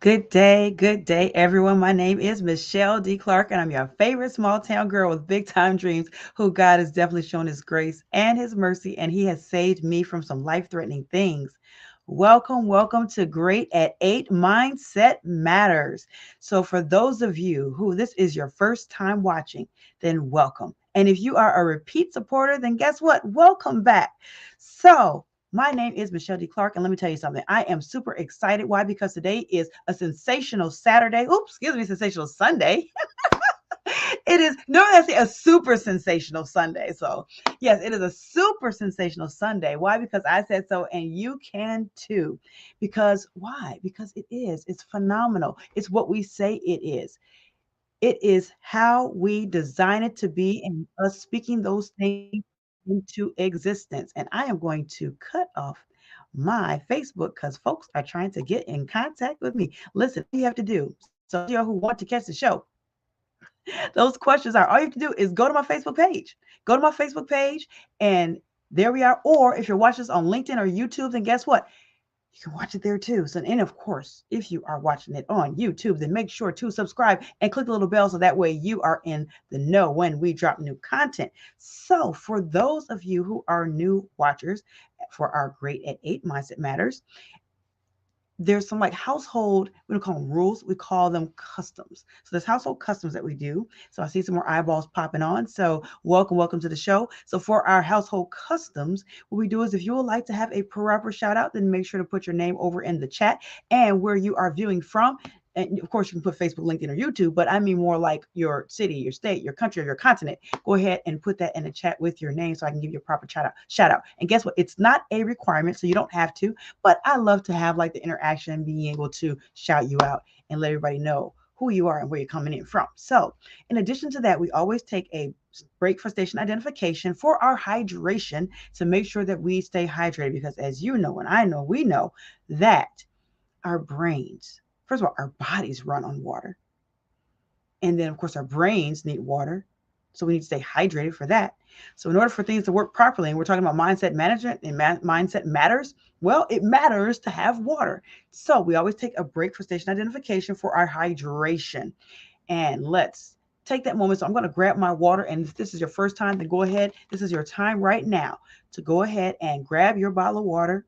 Good day, everyone. My name is Michelle D. Clark, and I'm your favorite small town girl with big time dreams who God has definitely shown his grace and his mercy, and he has saved me from some life threatening things. Welcome to Great at 8 Mindset Matters. So, for those of you who this is your first time watching, then welcome. And if you are a repeat supporter, then guess what? Welcome back. So, my name is Michelle D. Clark, and let me tell you something. I am super excited. Why? Because today is a sensational Saturday. Oops, excuse me, sensational Sunday. It is, no, I say a super sensational Sunday. So, yes, it is a super sensational Sunday. Why? Because I said so, and you can too. Because why? Because it is. It's phenomenal. It's what we say it is. It is how we design it to be, and us speaking those things into existence. And I am going to cut off my Facebook because folks are trying to get in contact with me. Listen, all you have to do, so those of y'all who want to catch the show, those questions are all you have to do is go to my Facebook page. Go to my Facebook page, and there we are. Or if you're watching this on LinkedIn or YouTube, then guess what? You can watch it there too. So, and of course, if you are watching it on YouTube, then make sure to subscribe and click the little bell so that way you are in the know when we drop new content. So, for those of you who are new watchers for our Great at 8 Mindset Matters, there's some like household, we don't call them rules, we call them customs. So there's household customs that we do. So I see some more eyeballs popping on. So welcome to the show. So for our household customs, what we do is if you would like to have a proper shout out, then make sure to put your name over in the chat and where you are viewing from. And of course, you can put Facebook, LinkedIn, or YouTube, but I mean more like your city, your state, your country, or your continent. Go ahead and put that in the chat with your name so I can give you a proper shout out. Shout out. And guess what? It's not a requirement, so you don't have to. But I love to have like the interaction, being able to shout you out and let everybody know who you are and where you're coming in from. So, in addition to that, we always take a break for station identification for our hydration to make sure that we stay hydrated. Because as you know, and I know, we know that our brains, first of all, our bodies run on water. And then, of course, our brains need water. So we need to stay hydrated for that. So in order for things to work properly, and we're talking about mindset management and mindset matters, well, it matters to have water. So we always take a break for station identification for our hydration. And let's take that moment. So I'm going to grab my water. And if this is your first time, then go ahead. This is your time right now to go ahead and grab your bottle of water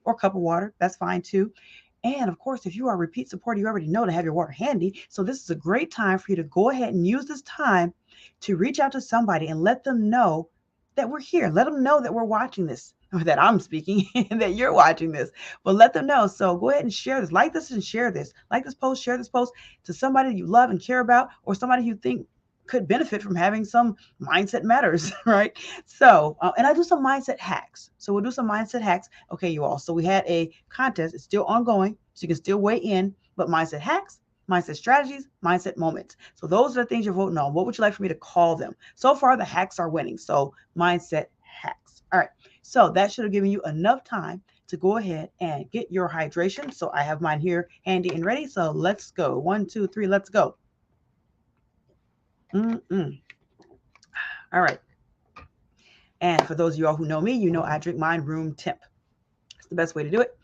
or cup of water. That's fine too. And of course, if you are a repeat supporter, you already know to have your water handy. So this is a great time for you to go ahead and use this time to reach out to somebody and let them know that we're here. Let them know that we're watching this, or that I'm speaking and that you're watching this. But let them know. So go ahead and share this. Like this and share this. Like this post, share this post to somebody you love and care about, or somebody you think could benefit from having some mindset matters, right? So, and I do some mindset hacks. So we'll do some mindset hacks. Okay, you all. So we had a contest. It's still ongoing, so you can still weigh in. But mindset hacks, mindset strategies, mindset moments. So those are the things you're voting on. What would you like for me to call them? So far, the hacks are winning. So mindset hacks. All right. So that should have given you enough time to go ahead and get your hydration. So I have mine here handy and ready. So let's go. 1, 2, 3, let's go. Mm-mm. All right. And for those of y'all who know me, you know I drink mine room temp. It's the best way to do it.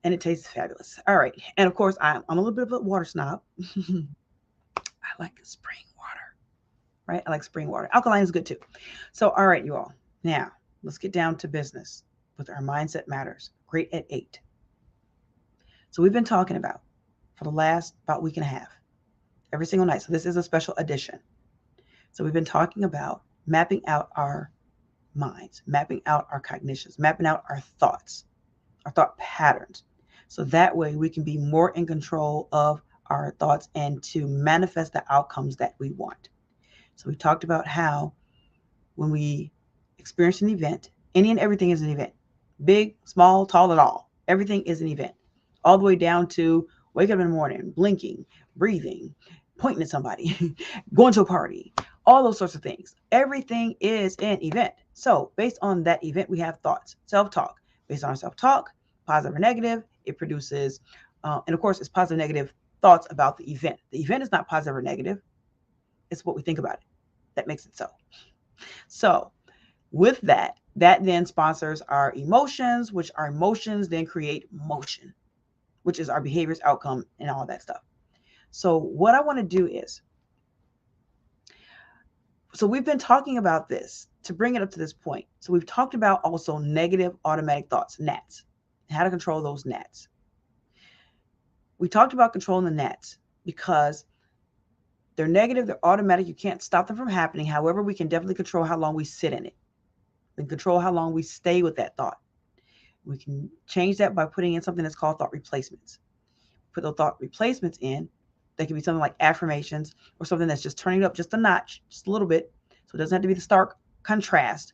And it tastes fabulous. All right. And of course, I'm a little bit of a water snob. I like the spring water, right? I like spring water. Alkaline is good too. So, all right, you all. Now, let's get down to business with our mindset matters. Great at 8. So, we've been talking about for the last about week and a half, every single night. So, this is a special edition. So, we've been talking about mapping out our minds, mapping out our cognitions, mapping out our thoughts, our thought patterns. So that way we can be more in control of our thoughts and to manifest the outcomes that we want. So we talked about how when we experience an event, any and everything is an event. Big, small, tall at all. Everything is an event. All the way down to wake up in the morning, blinking, breathing, pointing at somebody, going to a party, all those sorts of things. Everything is an event. So based on that event, we have thoughts, self-talk. Based on our self-talk, positive or negative, it produces, and of course, it's positive, negative thoughts about the event. The event is not positive or negative. It's what we think about it that makes it so. So with that, that then sponsors our emotions, which our emotions then create motion. which is our behaviors, outcome, and all that stuff. So what I want to do is, so we've been talking about this to bring it up to this point. So we've talked about also negative automatic thoughts, NATs, how to control those NATs. We talked about controlling the NATs because they're negative, they're automatic. You can't stop them from happening. However, we can definitely control how long we sit in it. We can control how long we stay with that thought. We can change that by putting in something that's called thought replacements. Put those thought replacements in. They can be something like affirmations or something that's just turning it up just a notch, just a little bit. So it doesn't have to be the stark contrast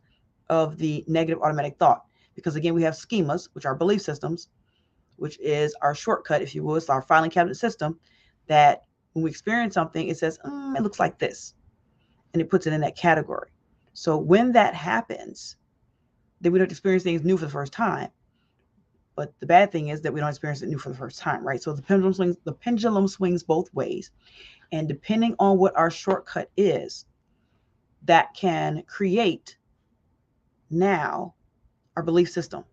of the negative automatic thought. Because again, we have schemas, which are belief systems, which is our shortcut, if you will. It's our filing cabinet system that when we experience something, it says, it looks like this. And it puts it in that category. So when that happens, then we don't experience things new for the first time. But the bad thing is that we don't experience it new for the first time, right? So the pendulum swings both ways. And depending on what our shortcut is, that can create now our belief system.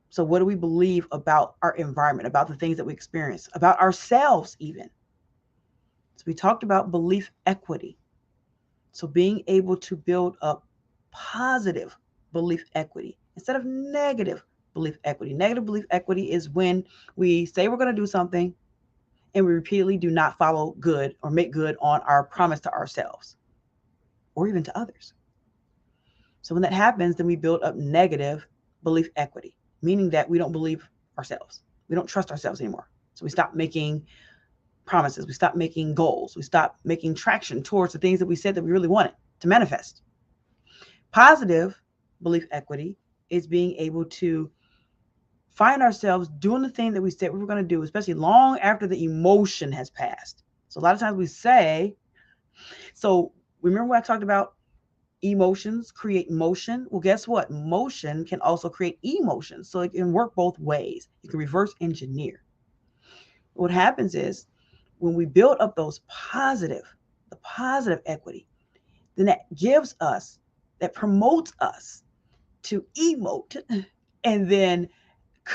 So what do we believe about our environment, about the things that we experience, about ourselves even? So we talked about belief equity. So being able to build up positive belief equity instead of negative belief equity. Negative belief equity is when we say we're going to do something and we repeatedly do not follow good or make good on our promise to ourselves or even to others. So when that happens, then we build up negative belief equity, meaning that we don't believe ourselves. We don't trust ourselves anymore. So we stop making promises. We stop making goals. We stop making traction towards the things that we said that we really wanted to manifest. Positive belief equity is being able to find ourselves doing the thing that we said we were going to do, especially long after the emotion has passed. So a lot of times we say, so remember what I talked about? Emotions create motion. Well, guess what? Motion can also create emotions. So it can work both ways. You can reverse engineer. What happens is when we build up the positive equity, then that gives us, that promotes us to emote and then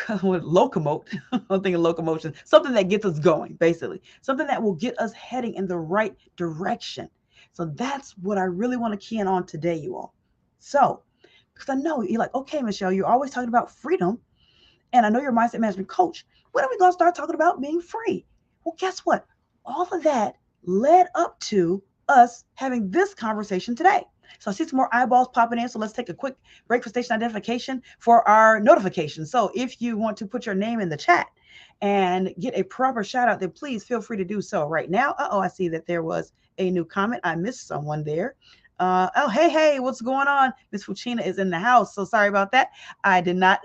locomote. I'm thinking locomotion, something that gets us going, basically, something that will get us heading in the right direction. So that's what I really want to key in on today, you all. So, because I know you're like, okay, Michelle, you're always talking about freedom. And I know you're a mindset management coach. When are we going to start talking about being free? Well, guess what? All of that led up to us having this conversation today. So I see some more eyeballs popping in. So let's take a quick break for station identification for our notifications. So if you want to put your name in the chat and get a proper shout out, then please feel free to do so right now. I see that there was a new comment. I missed someone there. Hey, what's going on? Miss Fuchina is in the house. So sorry about that. I did not.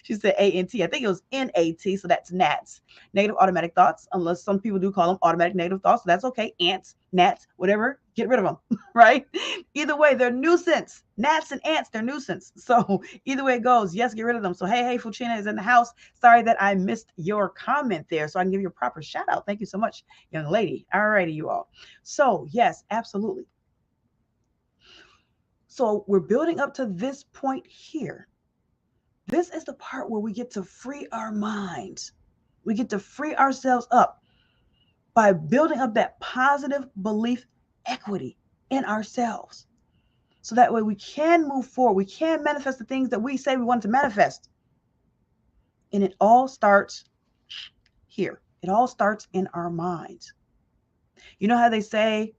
She said ANT. I think it was NAT. So that's NATs, negative automatic thoughts, unless some people do call them automatic negative thoughts. So that's okay. Ants, gnats, whatever. Get rid of them, right? Either way, they're nuisance. Gnats and ants, they're nuisance. So either way it goes, yes, get rid of them. So hey, Fuchina is in the house. Sorry that I missed your comment there. So I can give you a proper shout out. Thank you so much, young lady. All righty, you all. So yes, absolutely. So we're building up to this point here. This is the part where we get to free our minds. We get to free ourselves up by building up that positive belief equity in ourselves. So that way we can move forward. We can manifest the things that we say we want to manifest. And it all starts here. It all starts in our minds. You know how they say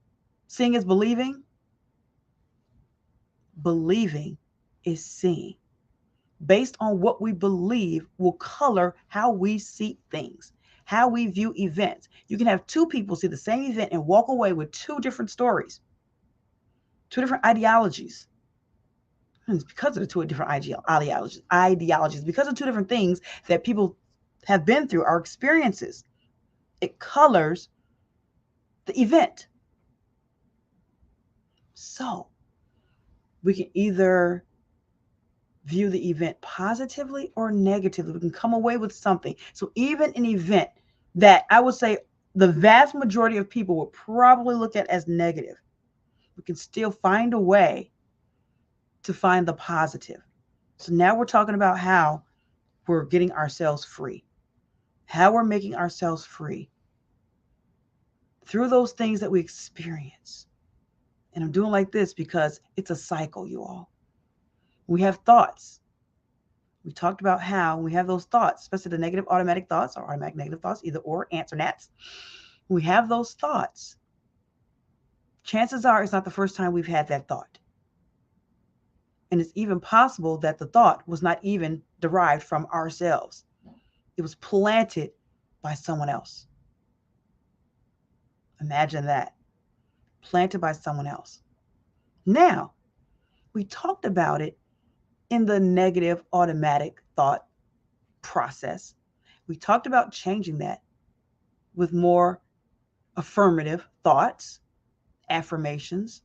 seeing is believing? Believing is seeing. Based on what we believe will color how we see things, how we view events. You can have two people see the same event and walk away with two different stories, two different ideologies. And it's because of the two different ideologies, because of two different things that people have been through, our experiences. It colors the event. So we can either view the event positively or negatively. We can come away with something. So even an event that I would say the vast majority of people would probably look at as negative, we can still find a way to find the positive. So now we're talking about how we're getting ourselves free, how we're making ourselves free through those things that we experience. And I'm doing like this because it's a cycle, you all. We have thoughts. We talked about how we have those thoughts, especially the negative automatic thoughts or automatic negative thoughts, either or, ants or gnats. We have those thoughts. Chances are it's not the first time we've had that thought. And it's even possible that the thought was not even derived from ourselves. It was planted by someone else. Imagine that. Planted by someone else. Now, we talked about it in the negative automatic thought process. We talked about changing that with more affirmative thoughts, affirmations,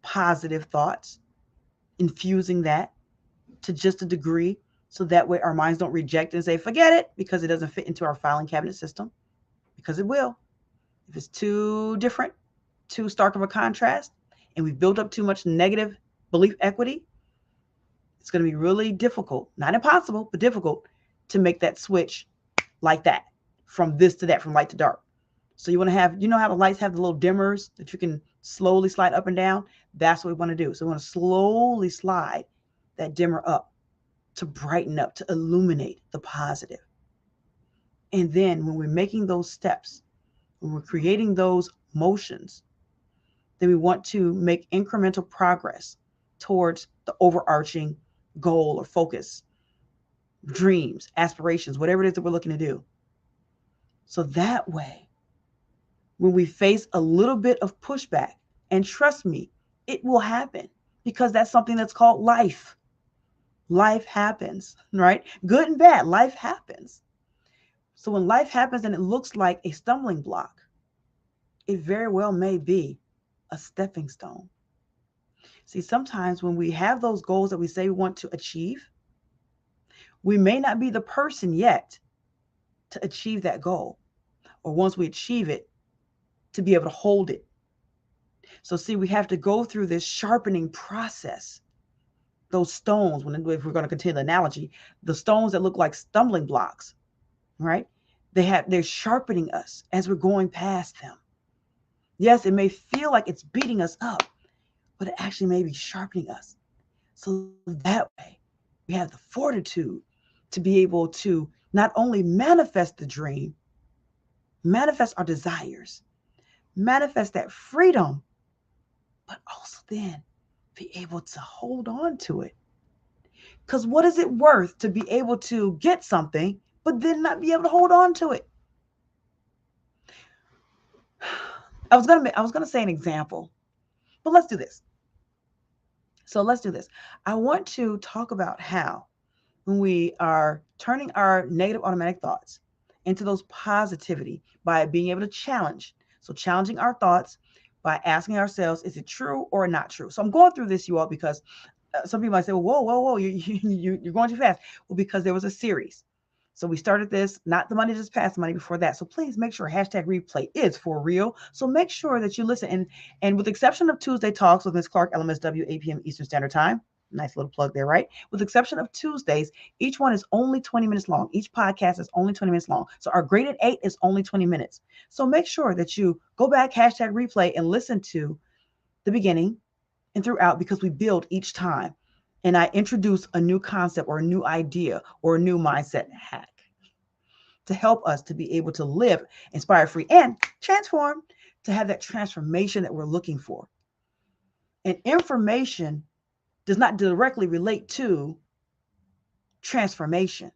positive thoughts, infusing that to just a degree so that way our minds don't reject it and say, forget it, because it doesn't fit into our filing cabinet system, because it will. If it's too different, too stark of a contrast, and we've built up too much negative belief equity, it's going to be really difficult, not impossible, but difficult to make that switch like that, from this to that, from light to dark. So you want to have, you know how the lights have the little dimmers that you can slowly slide up and down? That's what we want to do. So we want to slowly slide that dimmer up to brighten up, to illuminate the positive. And then when we're making those steps, when we're creating those motions, then we want to make incremental progress towards the overarching goal or focus, dreams, aspirations, whatever it is that we're looking to do. So that way, when we face a little bit of pushback, and trust me, it will happen, because that's something that's called life. Life happens, right? Good and bad, life happens. So when life happens and it looks like a stumbling block, it very well may be a stepping stone. See, sometimes when we have those goals that we say we want to achieve, we may not be the person yet to achieve that goal, or once we achieve it, to be able to hold it. So see, we have to go through this sharpening process. Those stones, if we're going to continue the analogy, the stones that look like stumbling blocks, right? They're sharpening us as we're going past them. Yes, it may feel like it's beating us up, but it actually may be sharpening us. So that way, we have the fortitude to be able to not only manifest the dream, manifest our desires, manifest that freedom, but also then be able to hold on to it. Because what is it worth to be able to get something, but then not be able to hold on to it? I was gonna say an example, but let's do this. So let's do this. I want to talk about how when we are turning our negative automatic thoughts into those positivity by being able to challenge. So challenging our thoughts by asking ourselves, is it true or not true? So I'm going through this, you all, because some people might say, well, whoa, you're going too fast. Well, because there was a series. So we started this, not the Monday just passed, the Monday before that. So please make sure hashtag replay is for real. So make sure that you listen. And with the exception of Tuesday Talks with Ms. Clark, LMSW, 8 p.m. Eastern Standard Time. Nice little plug there, right? With the exception of Tuesdays, each one is only 20 minutes long. Each podcast is only 20 minutes long. So our graded 8 is only 20 minutes. So make sure that you go back, hashtag replay, and listen to the beginning and throughout, because we build each time. And I introduce a new concept or a new idea or a new mindset hack to help us to be able to live inspired, free, and transform, to have that transformation that we're looking for. And information does not directly relate to transformation.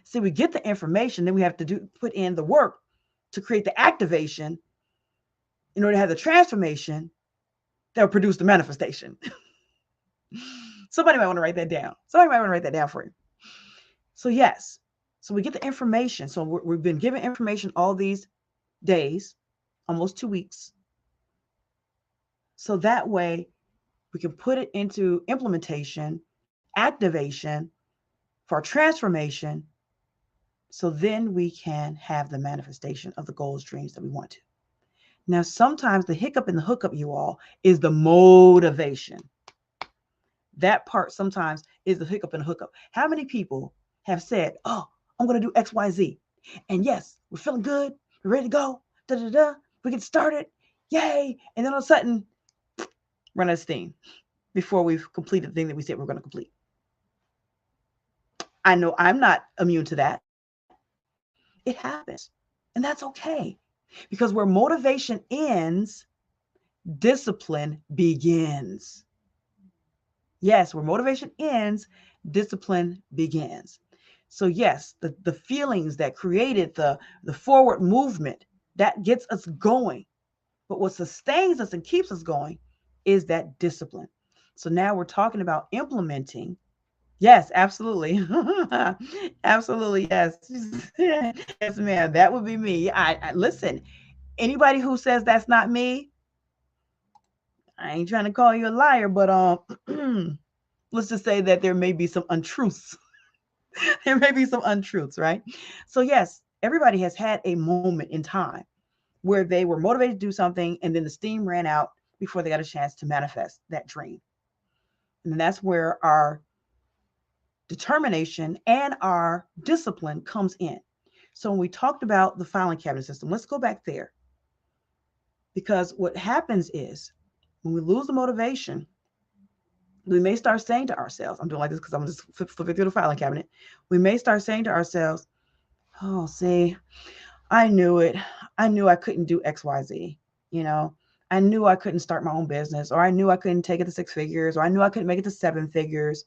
See, we get the information, then we have to put in the work to create the activation in order to have the transformation that will produce the manifestation. Somebody might want to write that down. Somebody might want to write that down for you. So yes, so we get the information. So we've been given information all these days, almost 2 weeks. So that way we can put it into implementation, activation for transformation. So then we can have the manifestation of the goals, dreams that we want to. Now, sometimes the hiccup and the hookup, you all, is the motivation. That part sometimes is the hiccup and the hookup. How many people have said, oh, I'm going to do X, Y, Z. And yes, we're feeling good. We're ready to go. Da da da. We get started. Yay. And then all of a sudden, run out of steam before we've completed the thing that we said we're going to complete. I know I'm not immune to that. It happens. And that's okay. Because where motivation ends, discipline begins. Yes, where motivation ends, discipline begins. So yes, the feelings that created the forward movement that gets us going. But what sustains us and keeps us going is that discipline. So now we're talking about implementing. Yes, absolutely. Absolutely, yes. Yes, ma'am. That would be me. I listen, anybody who says that's not me, I ain't trying to call you a liar, but let's just say that there may be some untruths. There may be some untruths, right? So yes, everybody has had a moment in time where they were motivated to do something and then the steam ran out before they got a chance to manifest that dream. And that's where our determination and our discipline comes in. So when we talked about the filing cabinet system, let's go back there. Because what happens is when we lose the motivation, we may start saying to ourselves, I'm doing like this because I'm just flipping through the filing cabinet. We may start saying to ourselves, oh, see, I knew it. I knew I couldn't do XYZ. You know, I knew I couldn't start my own business, or I knew I couldn't take it to six figures, or I knew I couldn't make it to seven figures,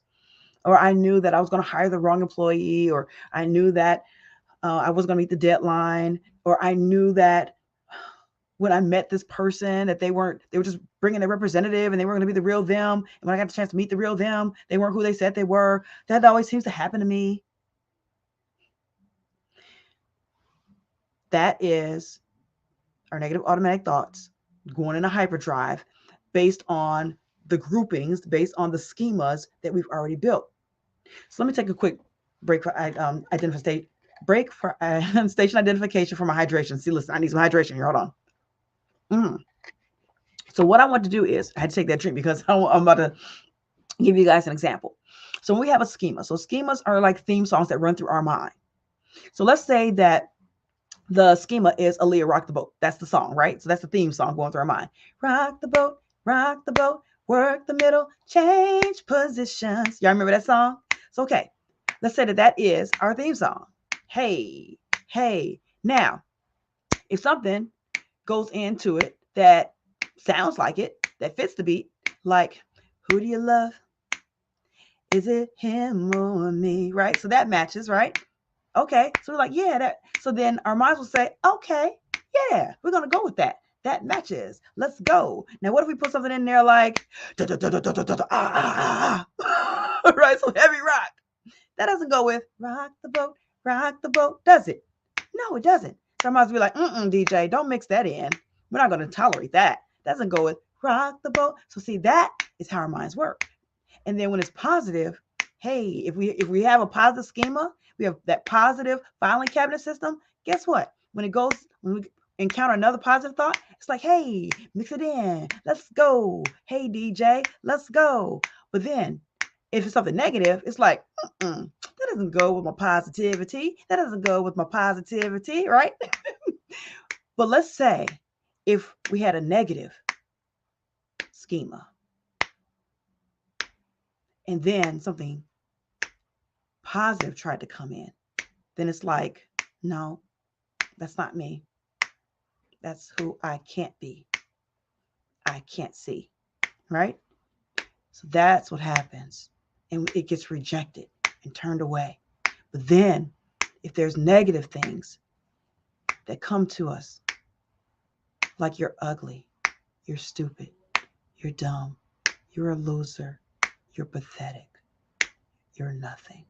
or I knew that I was going to hire the wrong employee, or I knew that I was going to meet the deadline, or I knew that when I met this person that they were just bringing their representative and they weren't going to be the real them. And when I got the chance to meet the real them, they weren't who they said they were. That always seems to happen to me. That is our negative automatic thoughts going in a hyperdrive based on the groupings, based on the schemas that we've already built. So let me take a quick break for identification. Break for station identification for my hydration. See, listen, I need some hydration here. Hold on. Mm. So what I want to do is, I had to take that drink because I'm about to give you guys an example. So when we have a schema, so schemas are like theme songs that run through our mind. So let's say that the schema is Aaliyah Rock the Boat. That's the song, right? So that's the theme song going through our mind. Rock the boat, work the middle, change positions. Y'all remember that song? So, okay, let's say that that is our theme song. Hey, hey. Now, if something goes into it that sounds like it, that fits the beat, like, who do you love? Is it him or me? Right? So that matches, right? Okay. So we're like, yeah, that. So then our minds will say, okay, yeah, we're going to go with that. That matches. Let's go. Now, what if we put something in there like, right? So heavy rock. That doesn't go with rock the boat, does it? No, it doesn't. So our minds will be like, DJ, don't mix that in. We're not going to tolerate that. That doesn't go with rock the boat. So see, that is how our minds work. And then when it's positive, hey, if we have a positive schema, we have that positive filing cabinet system. Guess what? When we encounter another positive thought, it's like, hey, mix it in. Let's go. Hey, DJ, let's go. But then if it's something negative, it's like, that doesn't go with my positivity. That doesn't go with my positivity, right? But let's say if we had a negative schema and then something positive tried to come in, then it's like, no, that's not me. That's who I can't be. I can't see, right? So that's what happens. And it gets rejected and turned away. But then, if there's negative things that come to us, like you're ugly, you're stupid, you're dumb, you're a loser, you're pathetic, you're nothing,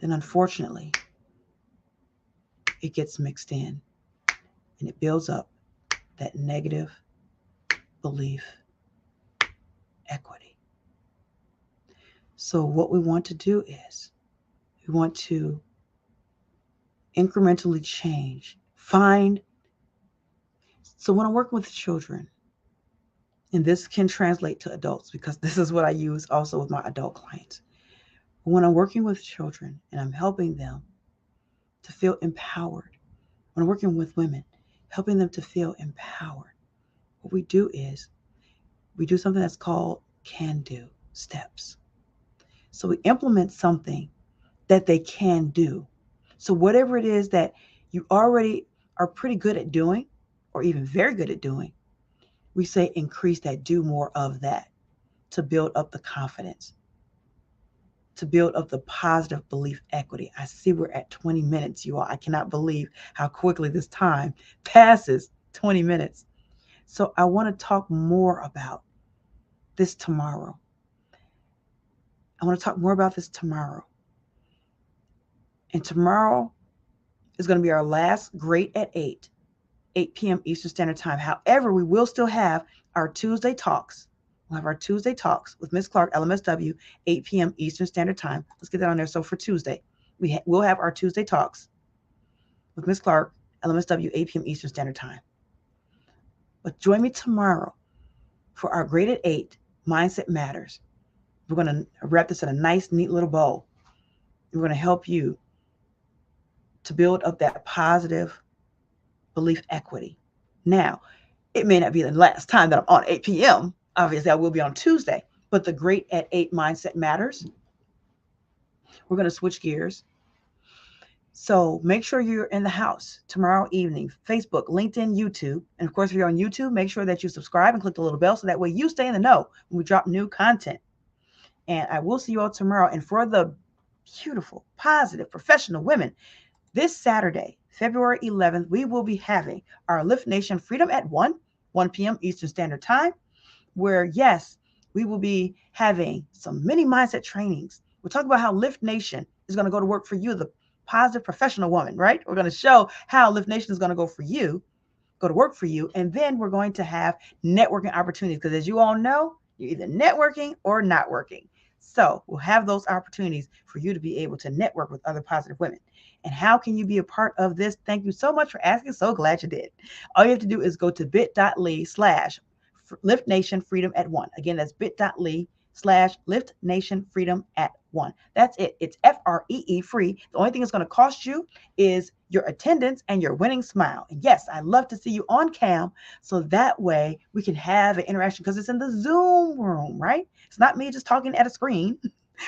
then unfortunately, it gets mixed in and it builds up that negative belief equity. So, what we want to do is we want to incrementally change, find. So, when I'm working with children, and this can translate to adults because this is what I use also with my adult clients. When I'm working with children and I'm helping them to feel empowered. When working with women, helping them to feel empowered, what we do is we do something that's called can do steps. So we implement something that they can do. So whatever it is that you already are pretty good at doing, or even very good at doing, we say increase that, do more of that to build up the confidence, to build up the positive belief equity. I see we're at 20 minutes, you all. I cannot believe how quickly this time passes. 20 minutes. So I want to talk more about this tomorrow. I want to talk more about this tomorrow. And tomorrow is going to be our last Great at 8 p.m. Eastern Standard Time. However, we will still have our Tuesday talks. We'll have our Tuesday talks with Miss Clark, LMSW, 8 p.m. Eastern Standard Time. Let's get that on there. So for Tuesday, we'll have our Tuesday talks with Miss Clark, LMSW, 8 p.m. Eastern Standard Time. But join me tomorrow for our Great at 8 Mindset Matters. We're going to wrap this in a nice, neat little bow. We're going to help you to build up that positive belief equity. Now, it may not be the last time that I'm on 8 p.m. Obviously, I will be on Tuesday, but the Great at 8 Mindset Matters, we're going to switch gears. So make sure you're in the house tomorrow evening, Facebook, LinkedIn, YouTube. And of course, if you're on YouTube, make sure that you subscribe and click the little bell so that way you stay in the know when we drop new content. And I will see you all tomorrow. And for the beautiful, positive, professional women, this Saturday, February 11th, we will be having our Lift Nation Freedom at 1 p.m. Eastern Standard Time, where, yes, we will be having some mini mindset trainings. We're talking about how Lift Nation is going to go to work for you, the positive professional woman, right? We're going to show how Lift Nation is going to go to work for you. And then we're going to have networking opportunities because, as you all know, you're either networking or not working. So we'll have those opportunities for you to be able to network with other positive women. And how can you be a part of this? Thank you so much for asking. So glad you did. All you have to do is go to bit.ly/Lift Nation Freedom at 1. Again, that's bit.ly/Lift Nation Freedom at 1. That's it. It's FREE free. The only thing it's going to cost you is your attendance and your winning smile. And yes, I love to see you on cam so that way we can have an interaction because it's in the Zoom room, right? It's not me just talking at a screen.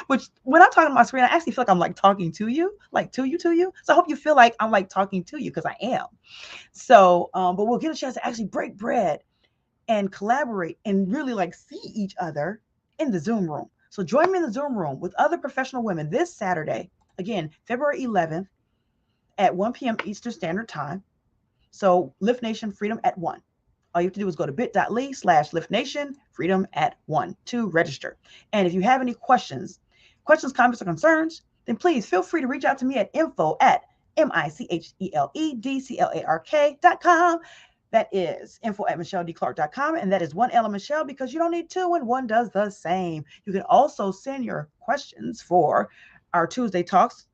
Which when I'm talking on my screen, I actually feel like I'm like talking to you, like to you. So I hope you feel like I'm like talking to you because I am. So, but we'll get a chance to actually break bread and collaborate and really like see each other in the Zoom room. So join me in the Zoom room with other professional women this Saturday, again, February 11th at 1 p.m. Eastern Standard Time. So Lift Nation Freedom at 1. All you have to do is go to bit.ly/Lift Nation Freedom at 1 to register. And if you have any questions, comments, or concerns, then please feel free to reach out to me at info@MicheleDClark.com. That is info@MicheleDClark.com. And that is one L of Michelle because you don't need two and one does the same. You can also send your questions for our Tuesday talks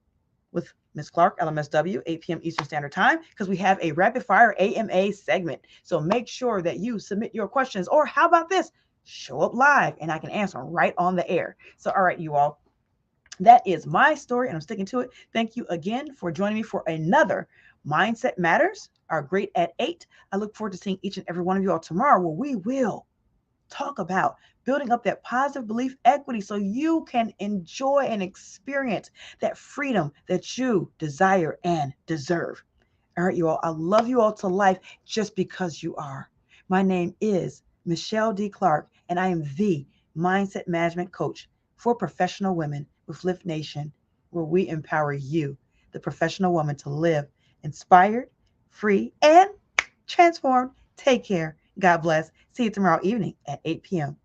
with Ms. Clark, LMSW, 8 p.m. Eastern Standard Time, because we have a rapid fire AMA segment. So make sure that you submit your questions, or how about this? Show up live and I can answer them right on the air. So, all right, you all, that is my story and I'm sticking to it. Thank you again for joining me for another Mindset Matters, our Great at 8. I look forward to seeing each and every one of you all tomorrow where we will talk about building up that positive belief equity so you can enjoy and experience that freedom that you desire and deserve. All right, you all, I love you all to life just because you are. My name is Michele D. Clark, and I am the mindset management coach for professional women with Lift Nation, where we empower you, the professional woman, to live inspired, free, and transformed. Take care. God bless. See you tomorrow evening at 8 p.m.